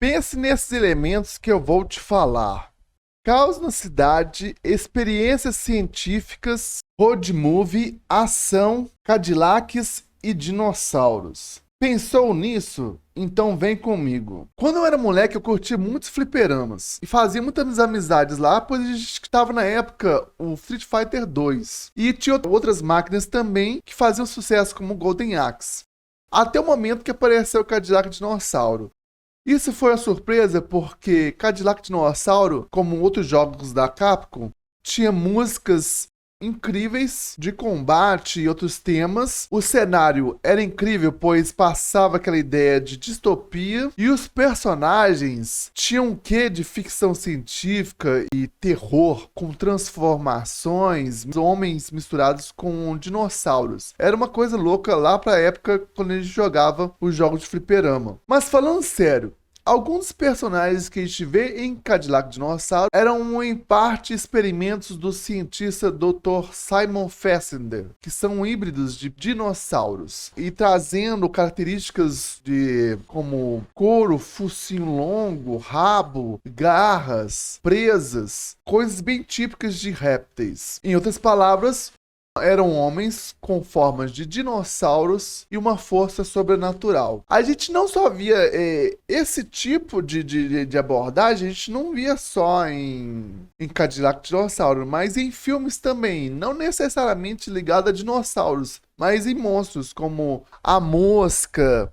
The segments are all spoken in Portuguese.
Pense nesses elementos que eu vou te falar. Caos na cidade, experiências científicas, road movie, ação, Cadillacs e dinossauros. Pensou nisso? Então vem comigo. Quando eu era moleque, eu curtia muitos fliperamas e fazia muitas amizades lá, pois a gente estava na época o Street Fighter 2. E tinha outras máquinas também que faziam sucesso, como o Golden Axe. Até o momento que apareceu o Cadillac Dinossauro. Isso foi uma surpresa porque Cadillac Dinossauro, como outros jogos da Capcom, tinha músicas incríveis de combate e outros temas. O cenário era incrível, pois passava aquela ideia de distopia. E os personagens tinham um quê de ficção científica e terror, com transformações, homens misturados com dinossauros. Era uma coisa louca lá pra época quando a gente jogava os jogos de fliperama. Mas falando sério, alguns personagens que a gente vê em Cadillac Dinossauro eram em parte experimentos do cientista Dr. Simon Fassbender, que são híbridos de dinossauros e trazendo características como couro, focinho longo, rabo, garras, presas, coisas bem típicas de répteis. Em outras palavras, eram homens com formas de dinossauros e uma força sobrenatural. A gente não só via esse tipo de abordagem, a gente não via só em Cadillac Dinossauro, mas em filmes também, não necessariamente ligado a dinossauros, mas em monstros como A Mosca,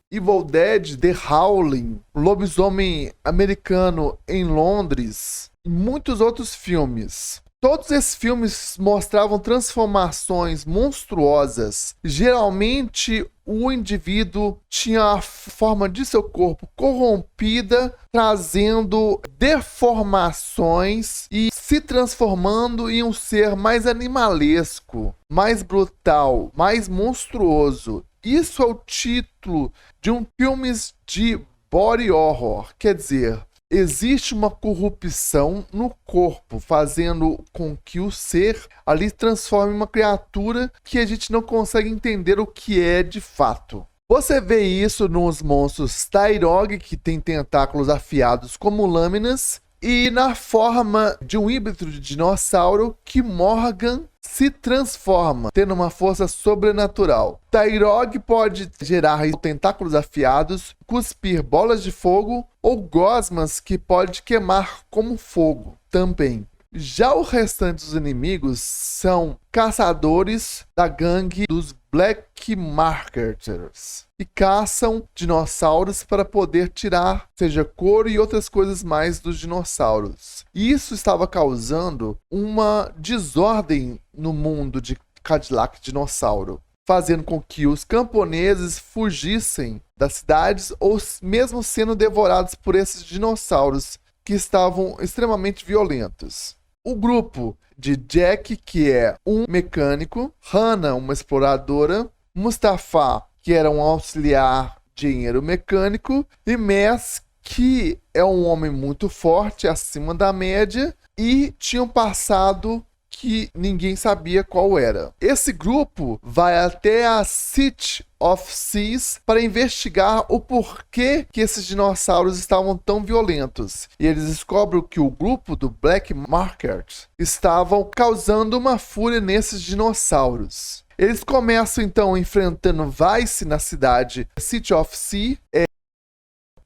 Evil Dead, The Howling, Lobisomem Americano em Londres e muitos outros filmes. Todos esses filmes mostravam transformações monstruosas. Geralmente, o indivíduo tinha a forma de seu corpo corrompida, trazendo deformações e se transformando em um ser mais animalesco, mais brutal, mais monstruoso. Isso é o título de um filme de body horror, quer dizer, existe uma corrupção no corpo, fazendo com que o ser ali transforme em uma criatura que a gente não consegue entender o que é de fato. Você vê isso nos monstros Tyrog, que tem tentáculos afiados como lâminas, e na forma de um híbrido de dinossauro que Morgan se transforma, tendo uma força sobrenatural. Tyrog pode gerar tentáculos afiados, cuspir bolas de fogo ou gosmas que pode queimar como fogo também. Já o restante dos inimigos são caçadores da gangue dos Black Marketers e caçam dinossauros para poder tirar, seja couro e outras coisas mais dos dinossauros. Isso estava causando uma desordem no mundo de Cadillac Dinossauro, fazendo com que os camponeses fugissem das cidades ou mesmo sendo devorados por esses dinossauros que estavam extremamente violentos. O grupo de Jack, que é um mecânico, Hannah, uma exploradora, Mustafa, que era um auxiliar de engenheiro mecânico, e Mess, que é um homem muito forte, acima da média, e tinha um passado que ninguém sabia qual era. Esse grupo vai até a City of Seas para investigar o porquê que esses dinossauros estavam tão violentos. E eles descobrem que o grupo do Black Market estavam causando uma fúria nesses dinossauros. Eles começam então enfrentando Vice na cidade City of Sea,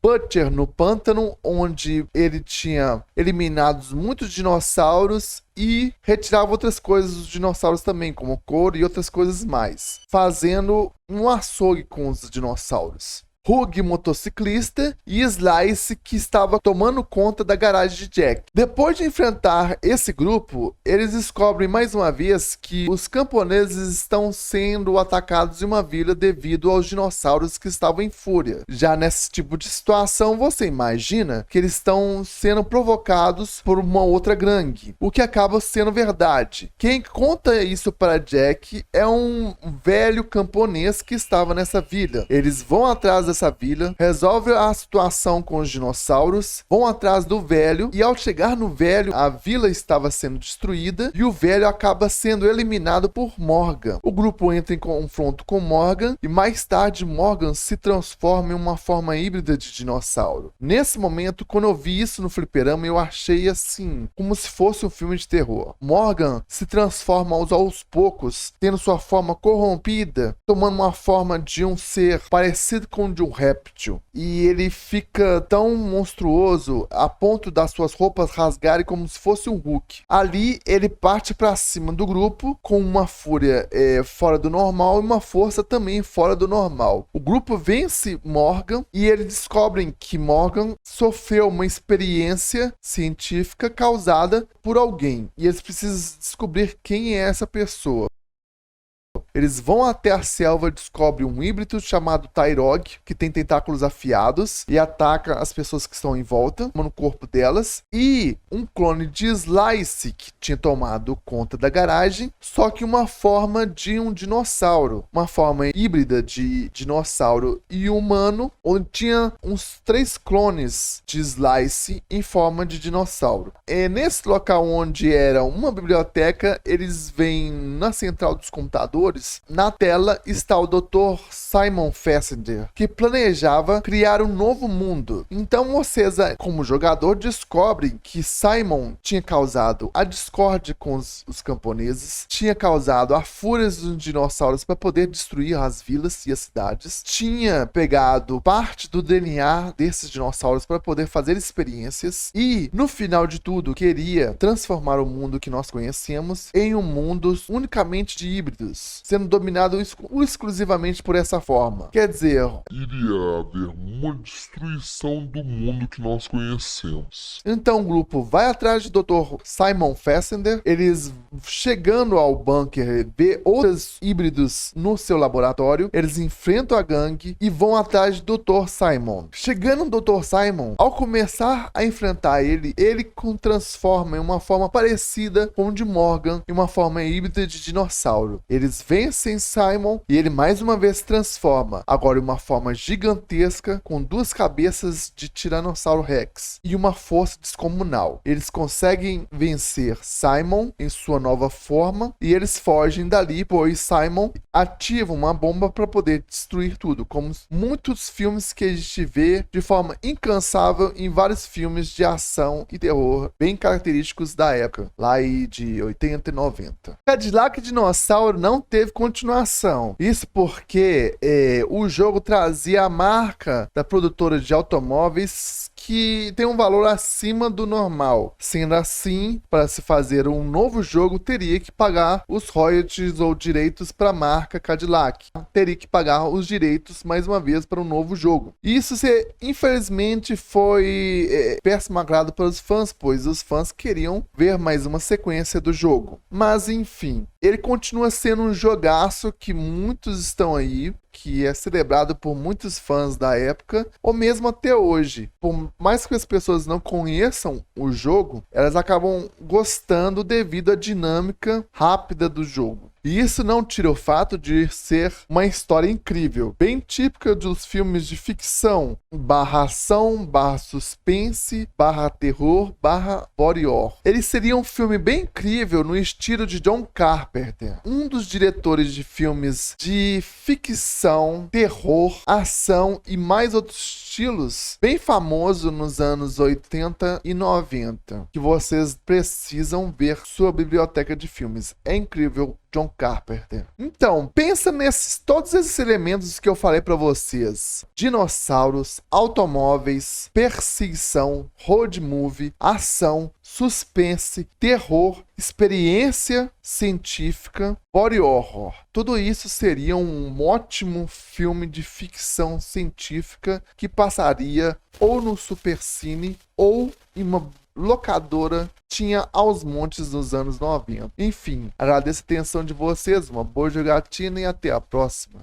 Butcher no pântano, onde ele tinha eliminado muitos dinossauros e retirava outras coisas dos dinossauros também, como couro e outras coisas mais, fazendo um açougue com os dinossauros. Hug, motociclista, e Slice, que estava tomando conta da garagem de Jack. Depois de enfrentar esse grupo, eles descobrem mais uma vez que os camponeses estão sendo atacados em uma vila devido aos dinossauros que estavam em fúria. Já nesse tipo de situação, você imagina que eles estão sendo provocados por uma outra gangue, o que acaba sendo verdade. Quem conta isso para Jack é um velho camponês que estava nessa vila. Eles vão atrás dessa vila, resolve a situação com os dinossauros, vão atrás do velho e ao chegar no velho, a vila estava sendo destruída e o velho acaba sendo eliminado por Morgan. O grupo entra em confronto com Morgan e mais tarde Morgan se transforma em uma forma híbrida de dinossauro. Nesse momento, quando eu vi isso no fliperama, eu achei assim, como se fosse um filme de terror. Morgan se transforma aos poucos, tendo sua forma corrompida, tomando uma forma de um ser parecido com o de um réptil. E ele fica tão monstruoso a ponto das suas roupas rasgarem como se fosse um Hulk. Ali ele parte para cima do grupo com uma fúria fora do normal e uma força também fora do normal. O grupo vence Morgan e eles descobrem que Morgan sofreu uma experiência científica causada por alguém. E eles precisam descobrir quem é essa pessoa. Eles vão até a selva e descobrem um híbrido chamado Tyrog, que tem tentáculos afiados e ataca as pessoas que estão em volta, no corpo delas. E um clone de Slice, que tinha tomado conta da garagem, só que uma forma de um dinossauro. Uma forma híbrida de dinossauro e humano, onde tinha uns 3 clones de Slice em forma de dinossauro. Nesse local onde era uma biblioteca, eles veem na central dos computadores. Na tela está o Dr. Simon Fassender, que planejava criar um novo mundo. Então vocês, como jogador, descobrem que Simon tinha causado a discórdia com os camponeses, tinha causado a fúria dos dinossauros para poder destruir as vilas e as cidades, tinha pegado parte do DNA desses dinossauros para poder fazer experiências e, no final de tudo, queria transformar o mundo que nós conhecemos em um mundo unicamente de híbridos, sendo dominado exclusivamente por essa forma. Quer dizer, iria haver uma destruição do mundo que nós conhecemos. Então o grupo vai atrás de Dr. Simon Fassender. Eles, chegando ao bunker, vê outros híbridos no seu laboratório. Eles enfrentam a gangue e vão atrás de Dr. Simon. Chegando no Dr. Simon, ao começar a enfrentar ele transforma em uma forma parecida com o de Morgan, em uma forma híbrida de dinossauro. Eles vencem Simon e ele mais uma vez transforma, agora em uma forma gigantesca, com 2 cabeças de Tiranossauro Rex e uma força descomunal. Eles conseguem vencer Simon em sua nova forma e eles fogem dali, pois Simon ativa uma bomba para poder destruir tudo, como muitos filmes que a gente vê de forma incansável em vários filmes de ação e terror bem característicos da época, lá de 80 e 90. Cadillac Dinossauro não teve continuação. Isso porque o jogo trazia a marca da produtora de automóveis que tem um valor acima do normal. Sendo assim, para se fazer um novo jogo, teria que pagar os royalties ou direitos para a marca Cadillac. Teria que pagar os direitos, mais uma vez, para um novo jogo. Isso, infelizmente, foi péssimo agrado para os fãs, pois os fãs queriam ver mais uma sequência do jogo. Mas, enfim, ele continua sendo um jogaço que muitos estão aí, que é celebrado por muitos fãs da época, ou mesmo até hoje. Por mais que as pessoas não conheçam o jogo, elas acabam gostando devido à dinâmica rápida do jogo. E isso não tira o fato de ser uma história incrível, bem típica dos filmes de ficção, /ação, /suspense, /terror, /body horror. Ele seria um filme bem incrível no estilo de John Carpenter, um dos diretores de filmes de ficção, terror, ação e mais outros estilos, bem famoso nos anos 80 e 90, que vocês precisam ver sua biblioteca de filmes. É incrível, John Carpenter. Então, pensa todos esses elementos que eu falei para vocês: dinossauros, automóveis, perseguição, road movie, ação, suspense, terror, experiência científica, body horror. Tudo isso seria um ótimo filme de ficção científica que passaria ou no Supercine ou em uma locadora tinha aos montes nos anos 90. Enfim, agradeço a atenção de vocês, uma boa jogatina e até a próxima.